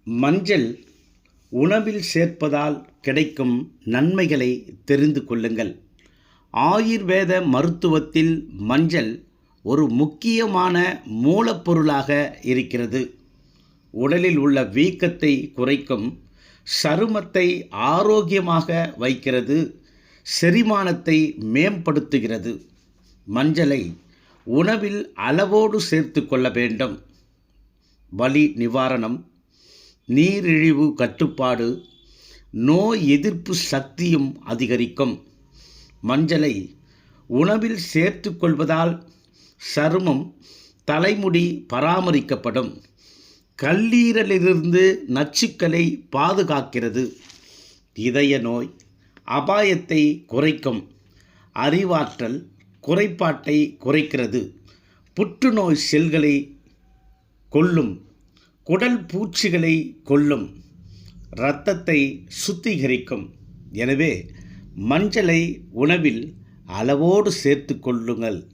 மஞ்சள் உணவில் சேர்ப்பதால் கிடைக்கும் நன்மைகளை தெரிந்து கொள்ளுங்கள். ஆயுர்வேத மருத்துவத்தில் மஞ்சள் ஒரு முக்கியமான மூலப்பொருளாக இருக்கிறது. உடலில் உள்ள வீக்கத்தை குறைக்கும், சருமத்தை ஆரோக்கியமாக வைக்கிறது, செரிமானத்தை மேம்படுத்துகிறது. மஞ்சளை உணவில் அளவோடு சேர்த்து கொள்ள வேண்டும். வலி நிவாரணம், நீரிழிவு கட்டுப்பாடு, நோய் எதிர்ப்பு சக்தியும் அதிகரிக்கும். மஞ்சளை உணவில் சேர்த்து கொள்வதால் சருமம், தலைமுடி பராமரிக்கப்படும். கல்லீரலிலிருந்து நச்சுக்களை பாதுகாக்கிறது. இதய நோய் அபாயத்தை குறைக்கும். அறிவாற்றல் குறைபாட்டை குறைக்கிறது. புற்றுநோய் செல்களை கொல்லும். குடல் பூச்சிகளை கொல்லும். இரத்தத்தை சுத்திகரிக்கும். எனவே மஞ்சளை உணவில் அளவோடு சேர்த்து கொள்ளுங்கள்.